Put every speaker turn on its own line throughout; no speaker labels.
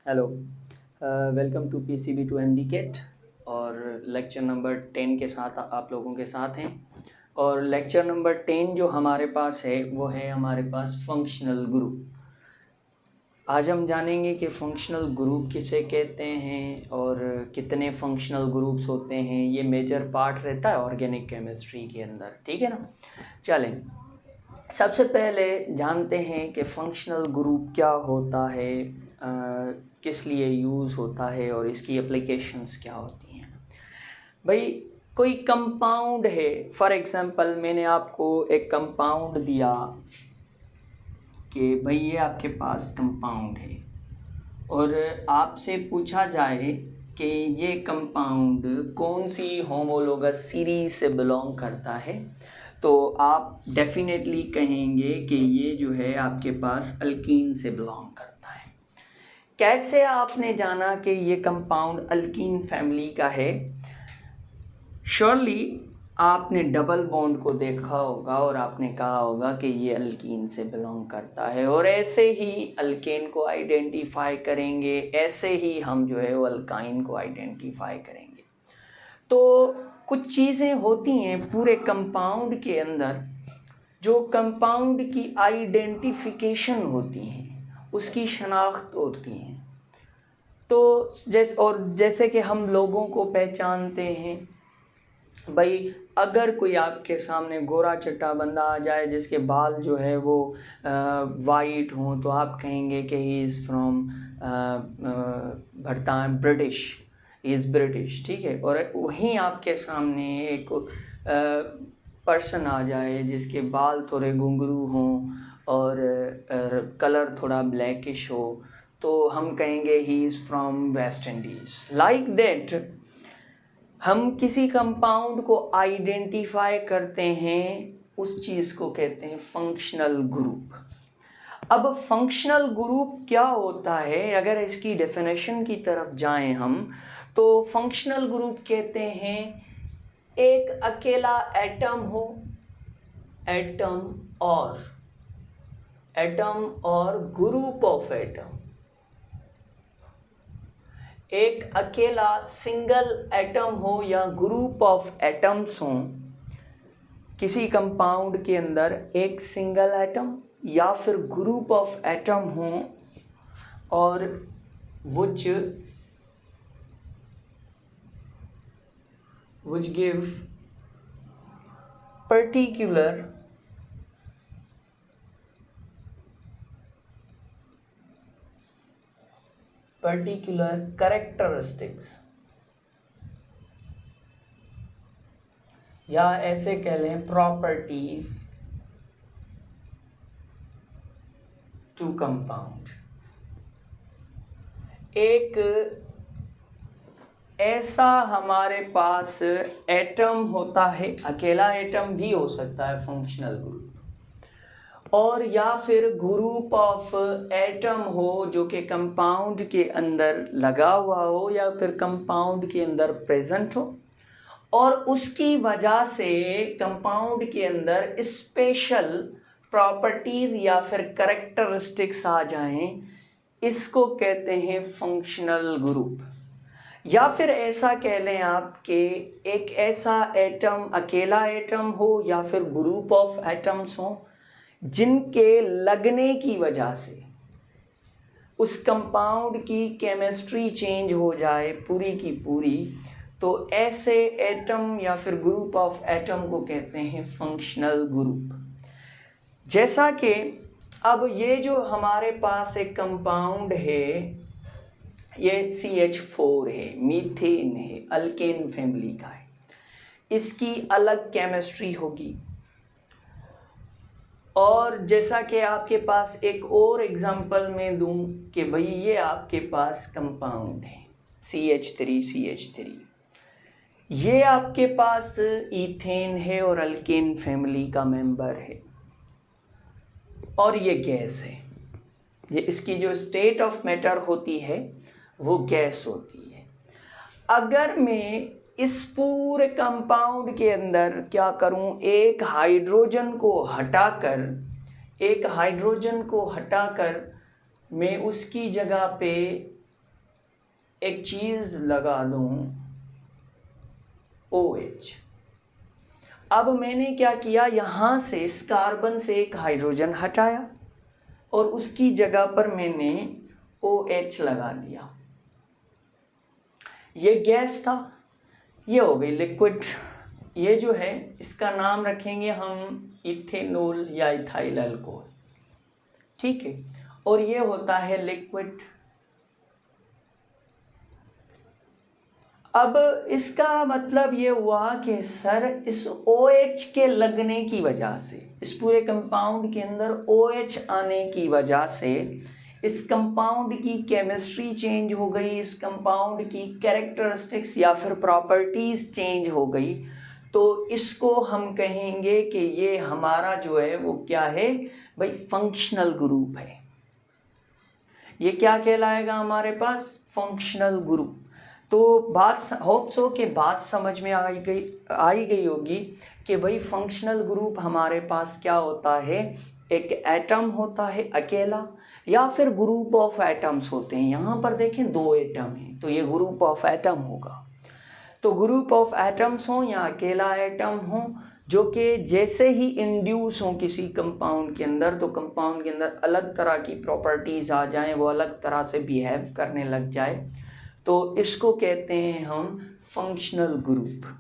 Hello, welcome to PCB to एनडीकेट और lecture number 10 के साथ आप लोगों के साथ हैं। और लेक्चर नंबर 10 जो हमारे पास है वो है हमारे पास फंक्शनल ग्रुप। आज हम जानेंगे कि फंक्शनल ग्रुप किसे कहते हैं और कितने फंक्शनल ग्रुप्स होते हैं। ये मेजर पार्ट रहता है ऑर्गेनिक केमिस्ट्री के अंदर, ठीक है ना। चलें, सबसे पहले जानते हैं कि फंक्शनल ग्रुप क्या होता है, किस लिए यूज़ होता है और इसकी एप्लीकेशंस क्या होती हैं। भाई, कोई कंपाउंड है, फॉर एग्जांपल मैंने आपको एक कंपाउंड दिया कि भाई ये आपके पास कंपाउंड है और आपसे पूछा जाए कि ये कंपाउंड कौन सी होमोलोगस सीरीज से बिलोंग करता है, तो आप डेफिनेटली कहेंगे कि ये जो है आपके पास अल्कीन से बिलोंग करता है। कैसे आपने जाना कि ये कंपाउंड अल्कीन फैमिली का है? श्योरली आपने डबल बॉन्ड को देखा होगा और आपने कहा होगा कि ये अल्कीन से बिलोंग करता है, और ऐसे ही अल्केन को आइडेंटिफाई करेंगे, ऐसे ही हम जो है वो अल्काइन को आइडेंटिफाई करेंगे। तो कुछ चीज़ें होती हैं पूरे कंपाउंड के अंदर जो कंपाउंड की आइडेंटिफिकेशन होती हैं, उसकी शनाख्त होती हैं। तो जैसे कि हम लोगों को पहचानते हैं, भाई अगर कोई आपके सामने गोरा चट्टा बंदा आ जाए जिसके बाल जो है वो वाइट हों, तो आप कहेंगे कि he is from British, is British, ठीक है। और वहीं आपके सामने एक पर्सन आ जाए जिसके बाल थोड़े घुंघरू हों और कलर थोड़ा ब्लैकिश हो, तो हम कहेंगे he is from West Indies. Like that हम किसी कंपाउंड को आइडेंटिफाई करते हैं, उस चीज़ को कहते हैं फंक्शनल ग्रुप। अब फंक्शनल ग्रुप क्या होता है, अगर इसकी डेफिनेशन की तरफ जाएं हम, तो फंक्शनल ग्रुप कहते हैं एक अकेला एटम हो, एटम और ग्रुप ऑफ एटम, एक अकेला सिंगल एटम हो या ग्रुप ऑफ एटम्स हों किसी कंपाउंड के अंदर, एक सिंगल एटम या फिर ग्रुप ऑफ एटम हों और which give particular characteristics, या ऐसे कह लें प्रॉपर्टीज टू कंपाउंड। एक ऐसा हमारे पास एटम होता है, अकेला एटम भी हो सकता है फंक्शनल ग्रुप, और या फिर ग्रुप ऑफ एटम हो जो कि कंपाउंड के अंदर लगा हुआ हो या फिर कंपाउंड के अंदर प्रेजेंट हो, और उसकी वजह से कंपाउंड के अंदर स्पेशल प्रॉपर्टीज या फिर कैरेक्टरिस्टिक्स आ जाएं, इसको कहते हैं फंक्शनल ग्रुप। या फिर ऐसा कह लें आप कि एक ऐसा एटम, अकेला एटम हो या फिर ग्रुप ऑफ एटम्स हो जिनके लगने की वजह से उस कंपाउंड की केमिस्ट्री चेंज हो जाए पूरी की पूरी, तो ऐसे एटम या फिर ग्रुप ऑफ एटम को कहते हैं फंक्शनल ग्रुप। जैसा कि अब ये जो हमारे पास एक कंपाउंड है, ये CH4 है, मीथेन है, अल्केन फैमिली का है, इसकी अलग केमिस्ट्री होगी। और जैसा कि आपके पास एक और एग्जांपल मैं दूं कि भाई ये आपके पास कंपाउंड है CH3, ये आपके पास ईथेन है और अल्केन फैमिली का मेंबर है, और ये गैस है। ये इसकी जो स्टेट ऑफ मैटर होती है वो गैस होती है। अगर मैं इस पूरे कंपाउंड के अंदर क्या करूं, एक हाइड्रोजन को हटाकर मैं उसकी जगह पे एक चीज़ लगा दूं OH। अब मैंने क्या किया, यहाँ से इस कार्बन से एक हाइड्रोजन हटाया और उसकी जगह पर मैंने OH लगा दिया। ये गैस था, ये हो गई लिक्विड। ये जो है इसका नाम रखेंगे हम इथेनॉल या इथाइल अल्कोहल, ठीक है। और ये होता है लिक्विड। अब इसका मतलब ये हुआ कि सर इस OH के लगने की वजह से, इस पूरे कंपाउंड के अंदर OH आने की वजह से इस कंपाउंड की केमिस्ट्री चेंज हो गई, इस कंपाउंड की कैरेक्टरिस्टिक्स या फिर प्रॉपर्टीज़ चेंज हो गई। तो इसको हम कहेंगे कि ये हमारा जो है वो क्या है भाई, फंक्शनल ग्रुप है। ये क्या कहलाएगा हमारे पास, फंक्शनल ग्रुप। तो बात होप सो कि बात समझ में आई गई होगी कि भाई फंक्शनल ग्रुप हमारे पास क्या होता है, एक एटम होता है अकेला या फिर ग्रुप ऑफ एटम्स होते हैं। यहाँ पर देखें 2 एटम हैं तो ये ग्रुप ऑफ एटम होगा। तो ग्रुप ऑफ एटम्स हो या अकेला एटम हो जो कि जैसे ही इंड्यूस हो किसी कंपाउंड के अंदर, तो कंपाउंड के अंदर अलग तरह की प्रॉपर्टीज़ आ जाएं, वो अलग तरह से बिहेव करने लग जाए, तो इसको कहते हैं हम फंक्शनल ग्रुप।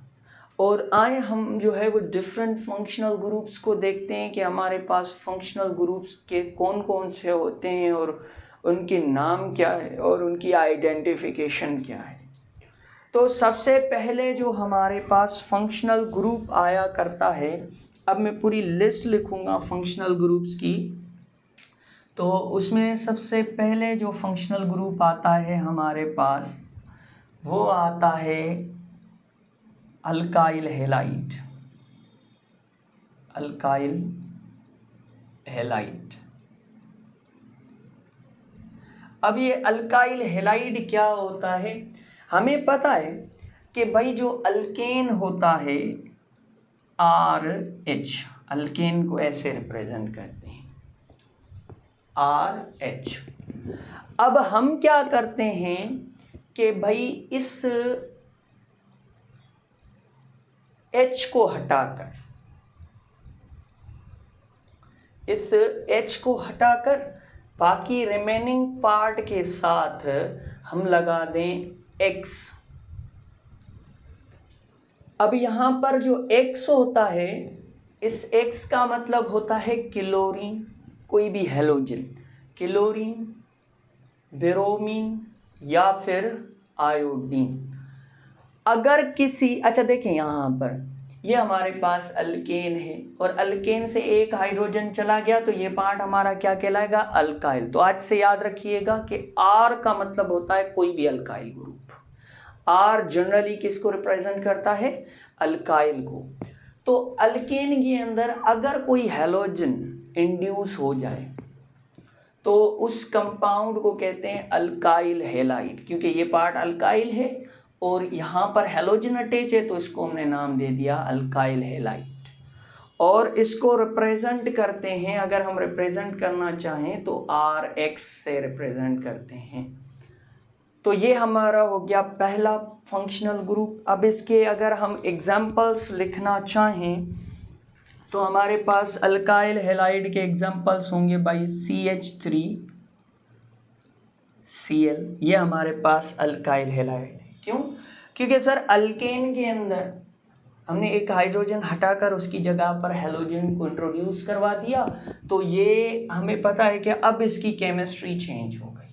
और आए हम जो है वो डिफरेंट फंक्शनल ग्रुप्स को देखते हैं कि हमारे पास फंक्शनल ग्रुप्स के कौन कौन से होते हैं और उनके नाम क्या है और उनकी आइडेंटिफिकेशन क्या है। तो सबसे पहले जो हमारे पास फंक्शनल ग्रुप आया करता है, अब मैं पूरी लिस्ट लिखूंगा फंक्शनल ग्रुप्स की, तो उसमें सबसे पहले जो फंक्शनल ग्रुप आता है हमारे पास वो आता है अल्काइल हैलाइड। Alkyl halide. अब ये अल्काइल हैलाइड क्या होता है, हमें पता है कि भाई जो अल्केन होता है RH, अल्केन को ऐसे रिप्रेजेंट करते हैं RH। अब हम क्या करते हैं कि भाई इस H को हटाकर, इस H को हटाकर बाकी रिमेनिंग पार्ट के साथ हम लगा दें X। अब यहाँ पर जो X होता है, इस X का मतलब होता है क्लोरीन, कोई भी हेलोजन, क्लोरीन, ब्रोमीन या फिर आयोडीन। अगर किसी, अच्छा देखें यहाँ पर ये हमारे पास अल्केन है और अल्केन से एक हाइड्रोजन चला गया तो ये पार्ट हमारा क्या कहलाएगा, अल्काइल। तो आज से याद रखिएगा कि R का मतलब होता है कोई भी अल्काइल ग्रुप। R जनरली किसको रिप्रेजेंट करता है, अल्काइल को। तो अल्केन के अंदर अगर कोई हैलोजन इंड्यूस हो जाए तो उस कंपाउंड को कहते हैं अल्काइल हैलाइड, क्योंकि ये पार्ट अल्काइल है और यहाँ पर हैलोजन अटैच है तो इसको हमने नाम दे दिया अल्काइल हैलाइड। और इसको रिप्रेजेंट करते हैं, अगर हम रिप्रेजेंट करना चाहें तो RX से रिप्रेजेंट करते हैं। तो ये हमारा हो गया पहला फंक्शनल ग्रुप। अब इसके अगर हम एग्जाम्पल्स लिखना चाहें तो हमारे पास अल्काइल हैलाइड के एग्जाम्पल्स होंगे भाई CH3Cl, ये हमारे पास अल्काइल हैलाइड। क्यों, क्योंकि सर अल्केन के अंदर हमने एक हाइड्रोजन हटाकर उसकी जगह पर हैलोजन को इंट्रोड्यूस करवा दिया, तो ये हमें पता है कि अब इसकी केमिस्ट्री चेंज हो गई।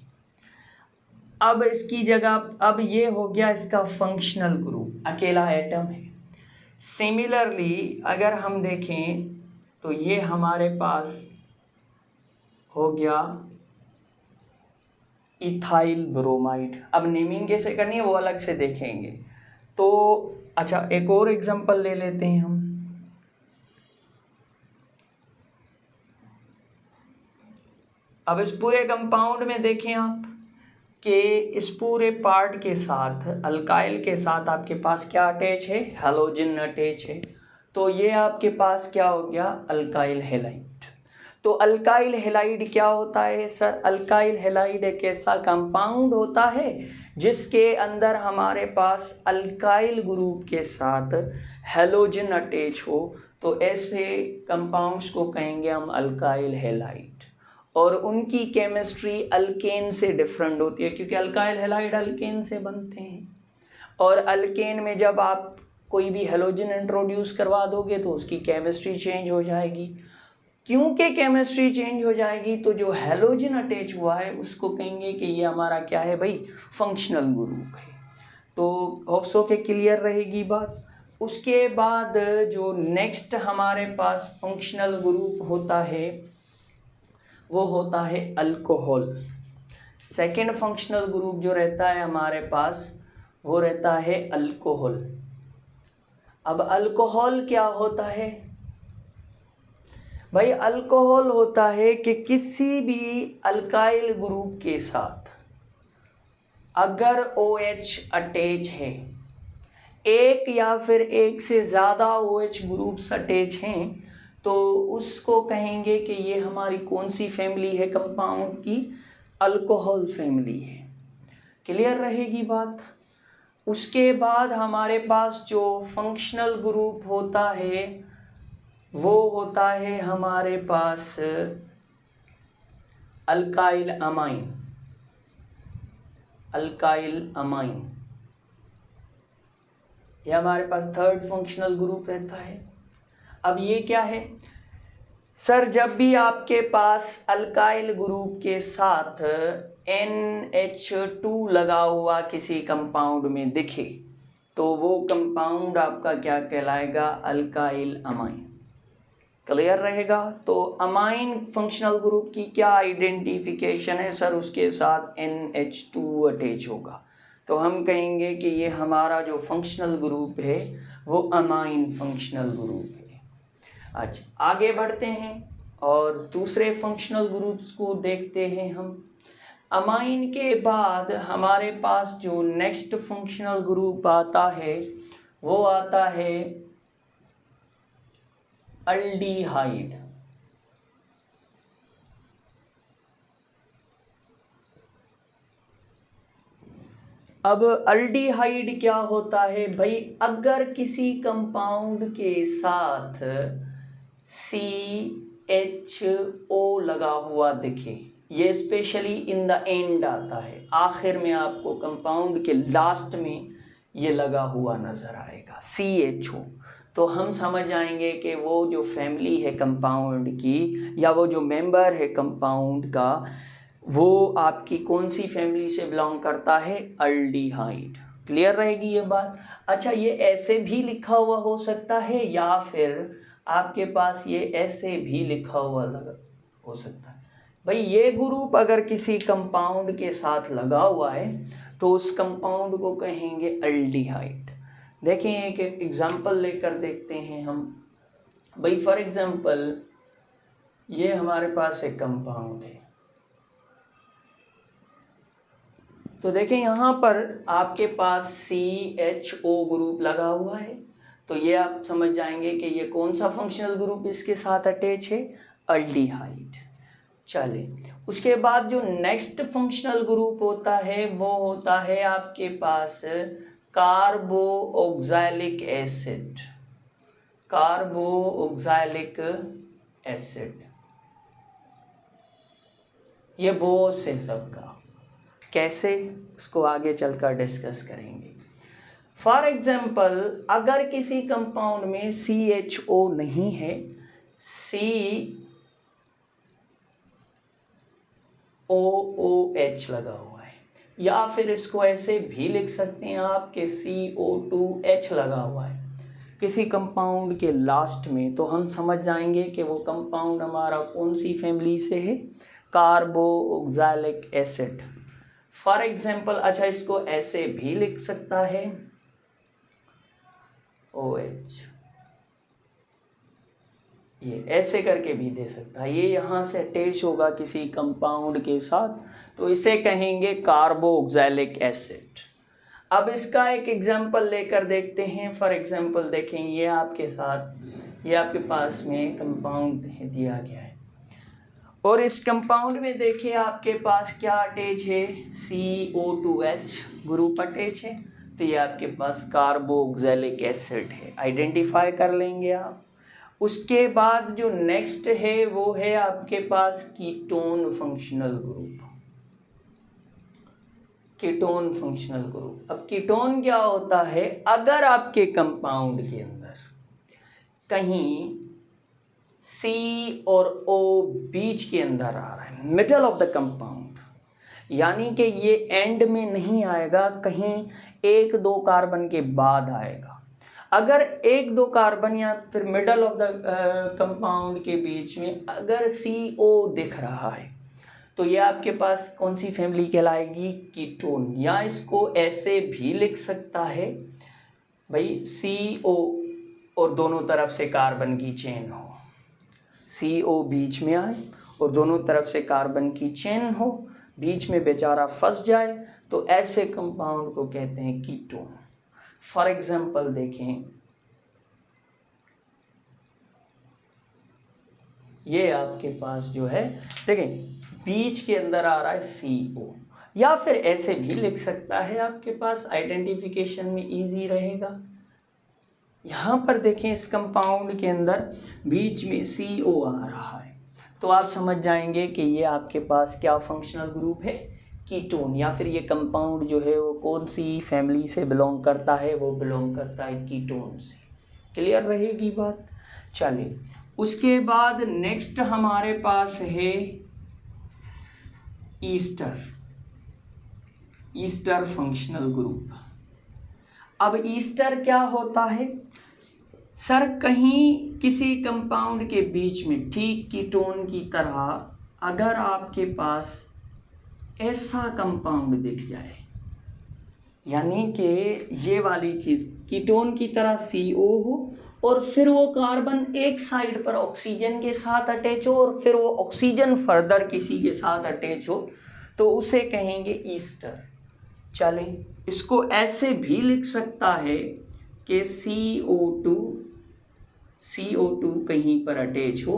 अब इसकी जगह, अब ये हो गया इसका फंक्शनल ग्रुप, अकेला एटम है। सिमिलरली अगर हम देखें तो ये हमारे पास हो गया इथाइल ब्रोमाइड। अब नेमिंग कैसे करनी है वो अलग से देखेंगे। तो अच्छा एक और एग्जांपल ले लेते हैं हम। अब इस पूरे कंपाउंड में देखें आप कि इस पूरे पार्ट के साथ, अल्काइल के साथ आपके पास क्या अटैच है, हैलोजन अटैच है। तो ये आपके पास क्या हो गया, अल्काइल हैलाइड। तो अल्काइल हैलाइड क्या होता है सर? अल्काइल हैलाइड एक ऐसा कंपाउंड होता है जिसके अंदर हमारे पास अल्काइल ग्रुप के साथ हैलोजन अटैच हो, तो ऐसे कंपाउंड्स को कहेंगे हम अल्काइल हैलाइड। और उनकी केमिस्ट्री अल्केन से डिफरेंट होती है, क्योंकि अल्काइल हैलाइड अल्केन से बनते हैं, और अल्केन में जब आप कोई भी हैलोजन इंट्रोड्यूस करवा दोगे तो उसकी केमिस्ट्री चेंज हो जाएगी। क्योंकि केमिस्ट्री चेंज हो जाएगी तो जो हैलोजन अटैच हुआ है उसको कहेंगे कि ये हमारा क्या है भाई, फंक्शनल ग्रुप है। तो होप सो के क्लियर रहेगी बात। उसके बाद जो नेक्स्ट हमारे पास फंक्शनल ग्रुप होता है वो होता है अल्कोहल। सेकेंड फंक्शनल ग्रुप जो रहता है हमारे पास वो रहता है अल्कोहल। अब अल्कोहल क्या होता है भाई? अल्कोहल होता है कि किसी भी अल्काइल ग्रुप के साथ अगर OH अटैच है, एक या फिर एक से ज़्यादा OH ग्रुप्स अटैच हैं, तो उसको कहेंगे कि ये हमारी कौन सी फैमिली है कंपाउंड की? अल्कोहल फैमिली है। क्लियर रहेगी बात। उसके बाद हमारे पास जो फंक्शनल ग्रुप होता है वो होता है हमारे पास अल्काइल अमाइन। अल्काइल अमाइन ये हमारे पास थर्ड फंक्शनल ग्रुप रहता है। अब ये क्या है सर? जब भी आपके पास अल्काइल ग्रुप के साथ NH2 लगा हुआ किसी कंपाउंड में दिखे तो वो कंपाउंड आपका क्या कहलाएगा? Alkyl amine. क्लियर रहेगा। तो अमाइन फंक्शनल ग्रुप की क्या आइडेंटिफिकेशन है सर? उसके साथ NH2 अटैच होगा, तो हम कहेंगे कि ये हमारा जो फंक्शनल ग्रुप है वो अमाइन फंक्शनल ग्रुप है। अच्छा, आगे बढ़ते हैं और दूसरे फंक्शनल ग्रुप्स को देखते हैं हम। अमाइन के बाद हमारे पास जो नेक्स्ट फंक्शनल ग्रुप आता है वो आता है अल्डिहाइड। अब अल्डिहाइड क्या होता है भाई? अगर किसी कंपाउंड के साथ CHO लगा हुआ दिखे, ये स्पेशली इन द एंड आता है, आखिर में आपको कंपाउंड के लास्ट में ये लगा हुआ नजर आएगा CHO, तो हम समझ जाएंगे कि वो जो फैमिली है कंपाउंड की या वो जो मेंबर है कंपाउंड का वो आपकी कौन सी फैमिली से बिलोंग करता है? अल्डिहाइड। क्लियर रहेगी ये बात। अच्छा, ये ऐसे भी लिखा हुआ हो सकता है या फिर आपके पास ये ऐसे भी लिखा हुआ हो सकता है। भाई ये ग्रुप अगर किसी कंपाउंड के साथ लगा हुआ है तो उस कंपाउंड को कहेंगे अल्डिहाइड। देखें एक एग्जांपल लेकर देखते हैं हम। भाई फॉर एग्जांपल ये हमारे पास एक कंपाउंड है, तो देखें यहाँ पर आपके पास CHO ग्रुप लगा हुआ है, तो ये आप समझ जाएंगे कि ये कौन सा फंक्शनल ग्रुप इसके साथ अटैच है? अल्डिहाइड। चले, उसके बाद जो नेक्स्ट फंक्शनल ग्रुप होता है वो होता है आपके पास कार्बोक्सिलिक एसिड। कार्बोक्सिलिक एसिड ये बोस है सबका। कैसे, उसको आगे चलकर डिस्कस करेंगे। फॉर एग्जाम्पल अगर किसी कंपाउंड में CHO नहीं है, COOH लगा हुआ है, या फिर इसको ऐसे भी लिख सकते हैं आप कि CO2H लगा हुआ है किसी कंपाउंड के लास्ट में, तो हम समझ जाएंगे कि वो कंपाउंड हमारा कौन सी फैमिली से है? Carboxylic acid. फॉर एग्जाम्पल अच्छा इसको ऐसे भी लिख सकता है OH, ये ऐसे करके भी दे सकता है। ये यहाँ से अटैच होगा किसी कंपाउंड के साथ, तो इसे कहेंगे कार्बोक्सिलिक एसिड। अब इसका एक एग्जाम्पल लेकर देखते हैं। फॉर एग्जाम्पल देखें, ये आपके पास में कंपाउंड दिया गया है। और इस कंपाउंड में देखिए आपके पास क्या अटैच है, CO2H ग्रुप अटैच है, तो ये आपके पास कार्बोक्सिलिक एसिड है, आइडेंटिफाई कर लेंगे आप। उसके बाद जो नेक्स्ट है वो है आपके पास ketone functional group, ketone functional group. अब कीटोन क्या होता है, अगर आपके कंपाउंड के अंदर कहीं C और O बीच के अंदर आ रहा है, मिडल ऑफ द कंपाउंड, यानी कि ये एंड में नहीं आएगा, कहीं 1-2 कार्बन के बाद आएगा। अगर 1-2 कार्बन या फिर मिडल ऑफ द कंपाउंड के बीच में अगर CO दिख रहा है तो ये आपके पास कौन सी फैमिली कहलाएगी, कीटोन। या इसको ऐसे भी लिख सकता है भाई, CO और दोनों तरफ से कार्बन की चेन हो, CO बीच में आए और दोनों तरफ से कार्बन की चेन हो, बीच में बेचारा फंस जाए, तो ऐसे कंपाउंड को कहते हैं कीटोन। फॉर एग्जाम्पल देखें, ये आपके पास जो है देखें बीच के अंदर आ रहा है CO, या फिर ऐसे भी लिख सकता है, आपके पास आइडेंटिफिकेशन में इजी रहेगा। यहाँ पर देखें इस कंपाउंड के अंदर बीच में CO आ रहा है, तो आप समझ जाएंगे कि ये आपके पास क्या फंक्शनल ग्रुप है, कीटोन। या फिर ये कंपाउंड जो है वो कौन सी फैमिली से बिलोंग करता है, वो बिलोंग करता है कीटोन से। क्लियर रहेगी बात। चलिए उसके बाद नेक्स्ट हमारे पास है ईस्टर, ईस्टर फंक्शनल ग्रुप। अब ईस्टर क्या होता है, सर कहीं किसी कंपाउंड के बीच में ठीक कीटोन की तरह अगर आपके पास ऐसा कंपाउंड दिख जाए, यानी कि ये वाली चीज़ कीटोन की तरह CO हो और फिर वो कार्बन एक साइड पर ऑक्सीजन के साथ अटैच हो और फिर वो ऑक्सीजन फर्दर किसी के साथ अटैच हो, तो उसे कहेंगे ईस्टर। चलें इसको ऐसे भी लिख सकता है कि CO2 कहीं पर अटैच हो,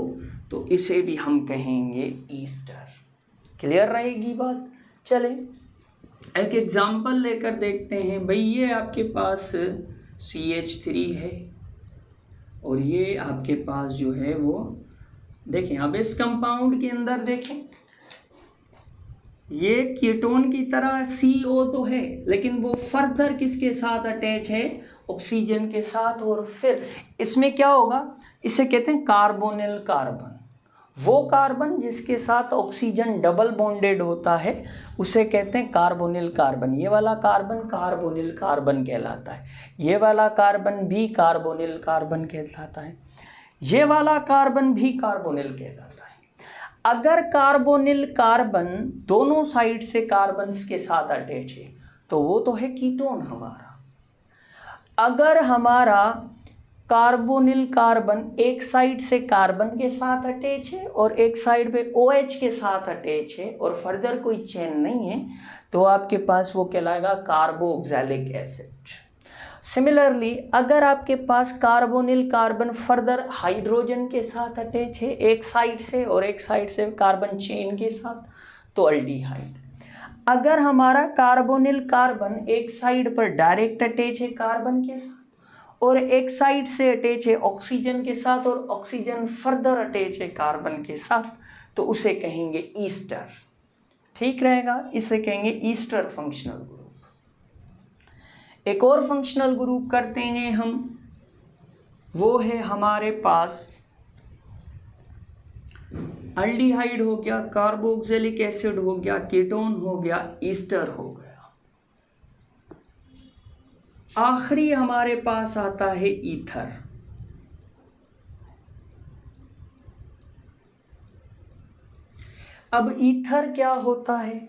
तो इसे भी हम कहेंगे ईस्टर। क्लियर रहेगी बात। चलें एक एग्जांपल लेकर देखते हैं। भाई ये आपके पास CH3 है और ये आपके पास जो है वो देखें, अब इस कंपाउंड के अंदर देखें ये कीटोन की तरह CO तो है, लेकिन वो फर्दर किसके साथ अटैच है, ऑक्सीजन के साथ। और फिर इसमें क्या होगा, इसे कहते हैं कार्बोनिल कार्बन। वो कार्बन जिसके साथ ऑक्सीजन डबल बॉन्डेड होता है उसे कहते हैं कार्बोनिल कार्बन। ये वाला कार्बन कार्बोनिल कार्बन कहलाता है, ये वाला कार्बन भी कार्बोनिल कार्बन कहलाता है, ये वाला कार्बन भी कार्बोनिल कहलाता है। अगर कार्बोनिल कार्बन दोनों साइड से कार्बन्स के साथ अटैच है तो वो तो है कीटोन हमारा। अगर हमारा कार्बोनिल कार्बन एक साइड से कार्बन के साथ अटैच है और एक साइड पे OH के साथ अटैच है और फर्दर कोई चेन नहीं है, तो आपके पास वो कहलाएगा कार्बोक्सिलिक एसिड। सिमिलरली अगर आपके पास कार्बोनिल कार्बन फर्दर हाइड्रोजन के साथ अटैच है एक साइड से और एक साइड से कार्बन चेन के साथ, तो अल्डिहाइड। अगर हमारा कार्बोनिल कार्बन एक साइड पर डायरेक्ट अटैच है कार्बन के साथ और एक साइड से अटैच है ऑक्सीजन के साथ और ऑक्सीजन फर्दर अटैच है कार्बन के साथ, तो उसे कहेंगे ईस्टर। ठीक रहेगा, इसे कहेंगे ईस्टर फंक्शनल ग्रुप। एक और फंक्शनल ग्रुप करते हैं हम, वो है हमारे पास अल्डिहाइड हो गया, कार्बोक्सिलिक एसिड हो गया, कीटोन हो गया, ईस्टर हो गया। आखिरी हमारे पास आता है ईथर। अब ईथर क्या होता है,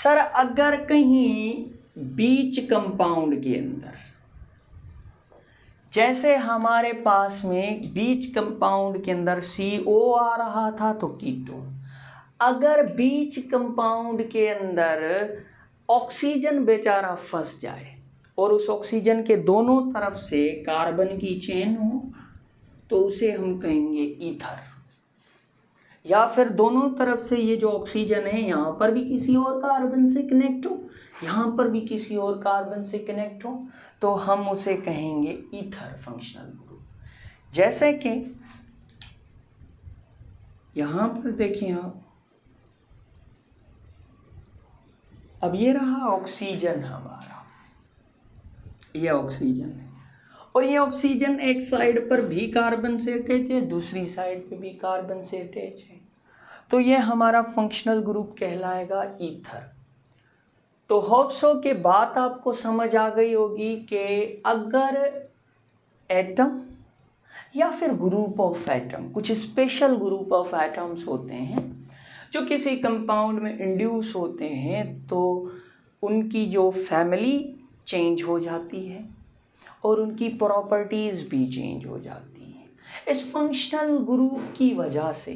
सर अगर कहीं बीच कंपाउंड के अंदर, जैसे हमारे पास में बीच कंपाउंड के अंदर CO आ रहा था तो कीटोन, अगर बीच कंपाउंड के अंदर ऑक्सीजन बेचारा फंस जाए और उस ऑक्सीजन के दोनों तरफ से कार्बन की चेन हो, तो उसे हम कहेंगे ईथर। या फिर दोनों तरफ से ये जो ऑक्सीजन है यहाँ पर भी किसी और कार्बन से कनेक्ट हो, यहाँ पर भी किसी और कार्बन से कनेक्ट हो, तो हम उसे कहेंगे ईथर फंक्शनल ग्रुप। जैसे कि यहाँ पर देखिए आप, अब ये रहा ऑक्सीजन हमारा, ये ऑक्सीजन है और ये ऑक्सीजन एक साइड पर भी कार्बन से अटैच है, दूसरी साइड पे भी कार्बन से अटैच है, तो ये हमारा फंक्शनल ग्रुप कहलाएगा ईथर। तो होप सो के बात आपको समझ आ गई होगी कि अगर एटम या फिर ग्रुप ऑफ एटम, कुछ स्पेशल ग्रुप ऑफ एटम्स होते हैं जो किसी कंपाउंड में इंड्यूस होते हैं, तो उनकी जो फैमिली चेंज हो जाती है और उनकी प्रॉपर्टीज़ भी चेंज हो जाती हैं। इस फंक्शनल ग्रुप की वजह से,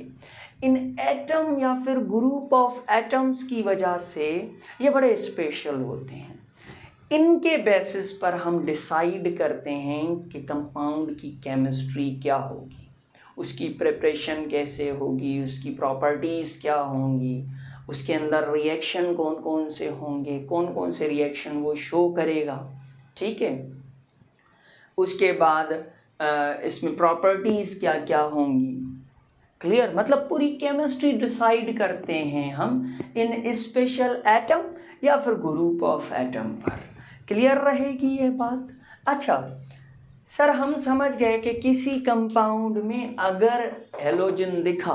इन एटम या फिर ग्रुप ऑफ एटम्स की वजह से ये बड़े स्पेशल होते हैं। इनके बेसिस पर हम डिसाइड करते हैं कि कंपाउंड की केमिस्ट्री क्या होगी, उसकी प्रिपरेशन कैसे होगी, उसकी प्रॉपर्टीज़ क्या होंगी, उसके अंदर रिएक्शन कौन कौन से होंगे, कौन कौन से रिएक्शन वो शो करेगा, ठीक है। उसके बाद इसमें प्रॉपर्टीज़ क्या क्या होंगी, क्लियर। मतलब पूरी केमिस्ट्री डिसाइड करते हैं हम इन स्पेशल एटम या फिर ग्रुप ऑफ एटम पर। क्लियर रहेगी ये बात। अच्छा सर, हम समझ गए कि किसी कंपाउंड में अगर हेलोजन दिखा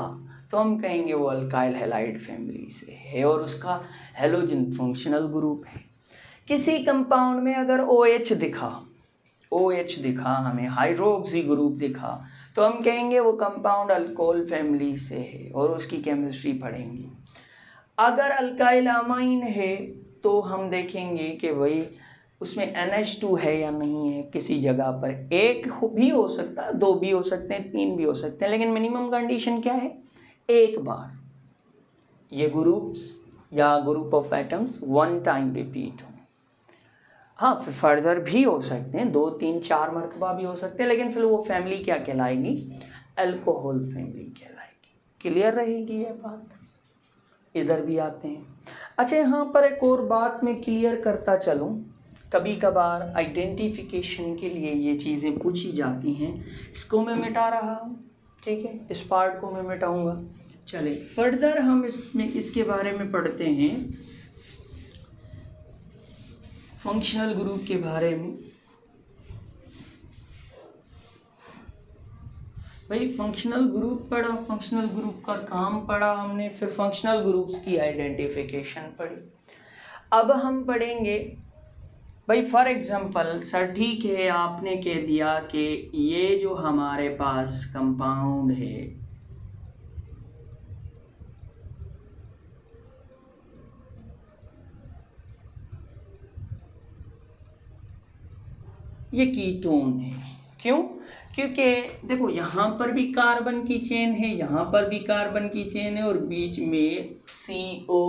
तो हम कहेंगे वो अल्काइल हैलाइड फैमिली से है और उसका हेलोजन फंक्शनल ग्रुप है। किसी कंपाउंड में अगर OH दिखा हमें, हाइड्रोक्सी ग्रुप दिखा, तो हम कहेंगे वो कंपाउंड अल्कोहल फैमिली से है और उसकी केमिस्ट्री पढ़ेंगे। अगर अल्काइल अमाइन है तो हम देखेंगे कि भाई उसमें NH2 है या नहीं है। किसी जगह पर एक भी हो सकता है, दो भी हो सकते हैं, तीन भी हो सकते हैं, लेकिन मिनिमम कंडीशन क्या है, एक बार ये ग्रुप्स या group of atoms one time repeat हो। हाँ, फिर फर्दर भी हो सकते हैं, 2 3 4 मरतबा भी हो सकते हैं, लेकिन फिर वो फैमिली क्या कहलाएगी, अल्कोहल फैमिली कहलाएगी। क्लियर रहेगी ये बात। इधर भी आते हैं। अच्छा, यहाँ पर एक और बात मैं क्लियर करता चलूँ, कभी कभार आइडेंटिफिकेशन के लिए ये चीज़ें पूछी जाती हैं, इसको मैं मिटा रहा हूँ, ठीक है, इस पार्ट को मैं मिटाऊँगा। चले फर्दर हम इसके बारे में पढ़ते हैं, फंक्शनल ग्रुप के बारे में। भाई फंक्शनल ग्रुप पढ़ा, फंक्शनल ग्रुप का काम पढ़ा हमने, फिर फंक्शनल ग्रुप्स की आइडेंटिफिकेशन पढ़ी। अब हम पढ़ेंगे भाई, फॉर एग्जांपल सर ठीक है, आपने कह दिया कि ये जो हमारे पास कंपाउंड है ये कीटोन है। क्यों? क्योंकि देखो यहाँ पर भी कार्बन की चेन है, यहाँ पर भी कार्बन की चेन है और बीच में CO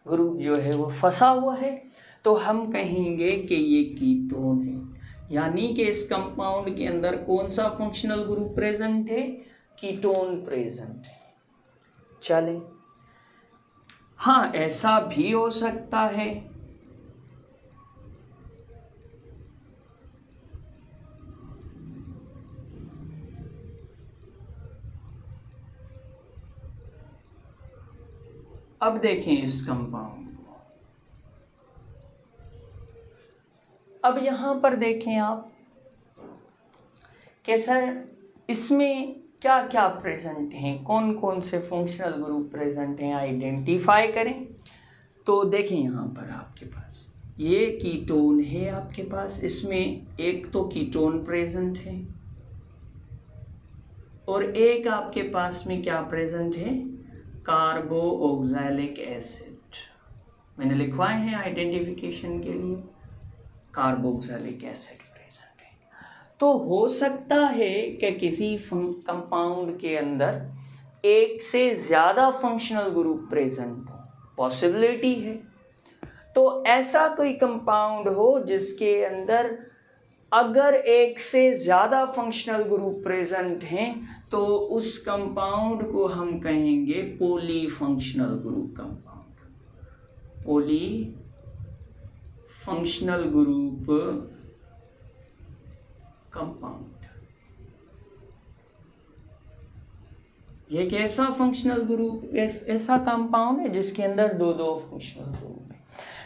ग्रुप जो है वो फंसा हुआ है, तो हम कहेंगे कि ये कीटोन है। यानी कि इस कंपाउंड के अंदर कौन सा फंक्शनल ग्रुप प्रेजेंट है, कीटोन प्रेजेंट है। चलें, हाँ ऐसा भी हो सकता है अब देखें इस कंपाउंड को, अब यहाँ पर देखें आप कि सर इसमें क्या क्या प्रेजेंट हैं, कौन कौन से फंक्शनल ग्रुप प्रेजेंट हैं, आइडेंटिफाई करें। तो देखें यहाँ पर आपके पास ये कीटोन है, आपके पास इसमें एक तो कीटोन प्रेजेंट है और एक आपके पास में क्या प्रेजेंट है, कार्बो ऑक्सैलिक एसिड। मैंने लिखवाए हैं आइडेंटिफिकेशन के लिए, कार्बो ऑक्सैलिक एसिड प्रेजेंट है। तो हो सकता है कि किसी कंपाउंड के अंदर एक से ज़्यादा फंक्शनल ग्रुप प्रेजेंट हो, पॉसिबिलिटी है। तो ऐसा कोई कंपाउंड हो जिसके अंदर अगर एक से ज़्यादा फंक्शनल ग्रुप प्रेजेंट हैं तो उस कंपाउंड को हम कहेंगे polyfunctional group compound. Polyfunctional group compound. ये कैसा फंक्शनल ग्रुप, ऐसा कंपाउंड है जिसके अंदर दो फंक्शनल ग्रुप है।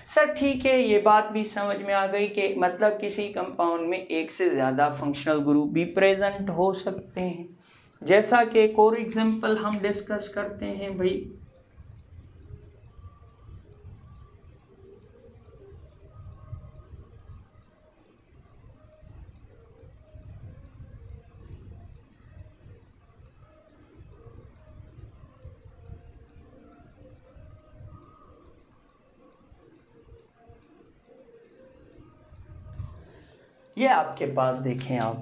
सर ठीक है, ये बात भी समझ में आ गई कि मतलब किसी कंपाउंड में एक से ज़्यादा फंक्शनल ग्रुप भी प्रेजेंट हो सकते हैं। जैसा कि एक और एग्जांपल हम डिस्कस करते हैं भाई, ये आपके पास देखें, आप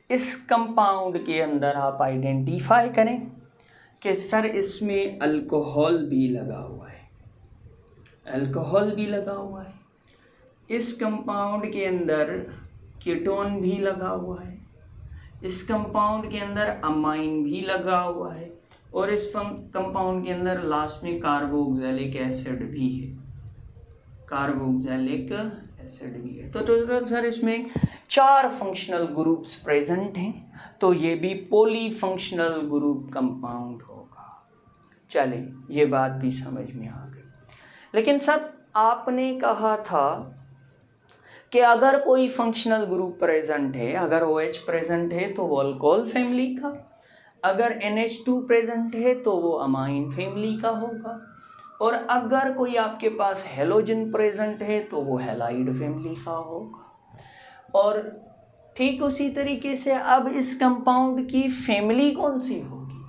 इस कंपाउंड के अंदर आप आइडेंटिफाई करें कि सर इसमें अल्कोहल भी लगा हुआ है, अल्कोहल भी लगा हुआ है। इस कंपाउंड के अंदर कीटोन भी लगा हुआ है, इस कंपाउंड के अंदर अमाइन भी लगा हुआ है, और इस कंपाउंड के अंदर लास्ट में कार्बोक्सिलिक एसिड भी है, कार्बोक्सिलिक एसिड भी है। तो टोटल सर इसमें 4 फंक्शनल ग्रुप्स प्रेजेंट हैं, तो ये भी पॉलीफंक्शनल ग्रुप कंपाउंड होगा। चलें, ये बात भी समझ में आ गई। लेकिन सर आपने कहा था कि अगर कोई फंक्शनल ग्रुप प्रेजेंट है, अगर OH प्रेजेंट है तो वो अल्कोहल फैमिली का, अगर NH2 प्रेजेंट है तो वो अमाइन फैमिली का होगा, और अगर कोई आपके पास हेलोजन प्रेजेंट है तो वो हैलाइड फैमिली का होगा। और ठीक उसी तरीके से अब इस कंपाउंड की फैमिली कौन सी होगी,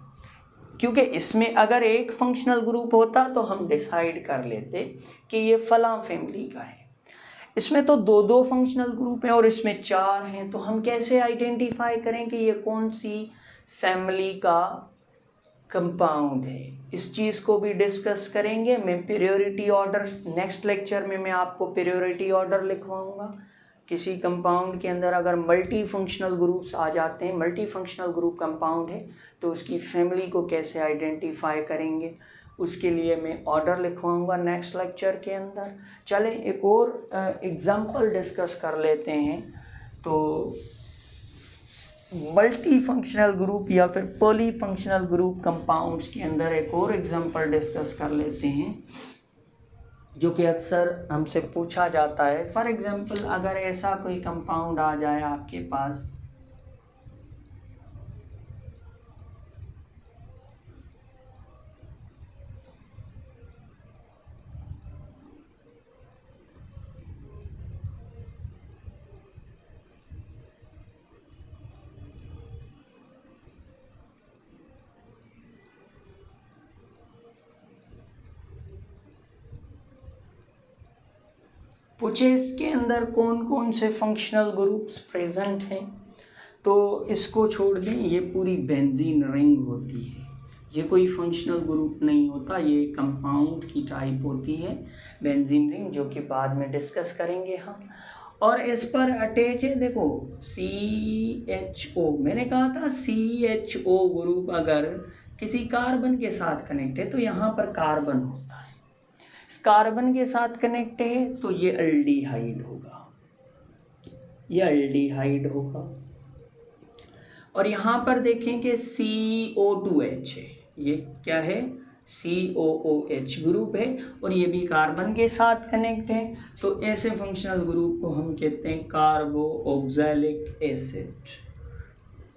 क्योंकि इसमें अगर एक फंक्शनल ग्रुप होता तो हम डिसाइड कर लेते कि ये फलां फैमिली का है। इसमें तो दो फंक्शनल ग्रुप हैं और इसमें 4 हैं, तो हम कैसे आइडेंटिफाई करें कि ये कौन सी फैमिली का कंपाउंड है। इस चीज़ को भी डिस्कस करेंगे। मैं प्रायोरिटी ऑर्डर नेक्स्ट लेक्चर में मैं आपको प्रायोरिटी ऑर्डर लिखवाऊंगा। किसी कंपाउंड के अंदर अगर मल्टी फंक्शनल ग्रुप्स आ जाते हैं, मल्टी फंक्शनल ग्रुप कंपाउंड है, तो उसकी फैमिली को कैसे आइडेंटिफाई करेंगे, उसके लिए मैं ऑर्डर लिखवाऊंगा नेक्स्ट लेक्चर के अंदर। चलें एक और एग्जांपल डिस्कस कर लेते हैं। तो मल्टी फंक्शनल ग्रुप या फिर पॉली फंक्शनल ग्रुप कंपाउंड्स के अंदर एक और एग्जांपल डिस्कस कर लेते हैं जो कि अक्सर हमसे पूछा जाता है। फॉर एग्जांपल अगर ऐसा कोई कंपाउंड आ जाए आपके पास, पूछे इसके अंदर कौन कौन से फंक्शनल ग्रुप्स प्रेजेंट हैं, तो इसको छोड़ दें, ये पूरी बेंजीन रिंग होती है। ये कोई फंक्शनल ग्रुप नहीं होता, ये कंपाउंड की टाइप होती है बेंजीन रिंग, जो कि बाद में डिस्कस करेंगे हम। और इस पर अटैच है, देखो CHO, मैंने कहा था CHO ग्रुप अगर किसी कार्बन के साथ कनेक्ट है तो यहाँ पर कार्बन होता है, कार्बन के साथ कनेक्ट है तो ये एल्डिहाइड होगा, ये एल्डिहाइड होगा। और यहाँ पर देखेंगे CO2H है, ये क्या है, COOH ग्रुप है, और ये भी कार्बन के साथ कनेक्ट है, तो ऐसे फंक्शनल ग्रुप को हम कहते हैं कार्बोक्सिलिक एसिड।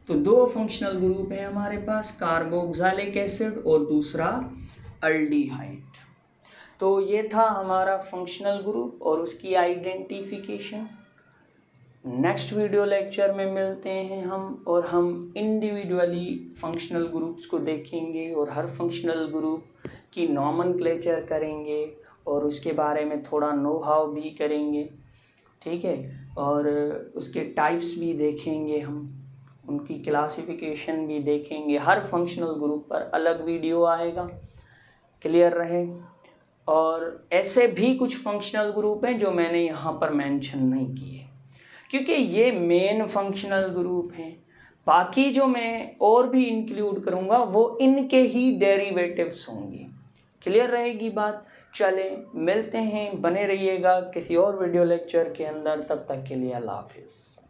तो 2 फंक्शनल ग्रुप है हमारे पास, कार्बोक्सिलिक एसिड और दूसरा एल्डिहाइड। तो ये था हमारा फंक्शनल ग्रुप और उसकी आइडेंटिफिकेशन। नेक्स्ट वीडियो लेक्चर में मिलते हैं हम, और हम इंडिविजुअली फंक्शनल ग्रुप्स को देखेंगे और हर फंक्शनल ग्रुप की नॉमेनक्लेचर करेंगे और उसके बारे में थोड़ा नो हाउ भी करेंगे, ठीक है, और उसके टाइप्स भी देखेंगे, हम उनकी क्लासिफिकेशन भी देखेंगे। हर फंक्शनल ग्रुप पर अलग वीडियो आएगा, क्लियर रहे। और ऐसे भी कुछ फंक्शनल ग्रुप हैं जो मैंने यहाँ पर मेंशन नहीं किए, क्योंकि ये मेन फंक्शनल ग्रुप हैं। बाकी जो मैं और भी इंक्लूड करूँगा वो इनके ही डेरिवेटिव्स होंगे। क्लियर रहेगी बात। चले मिलते हैं, बने रहिएगा किसी और वीडियो लेक्चर के अंदर। तब तक के लिए अल्लाह हाफिज़।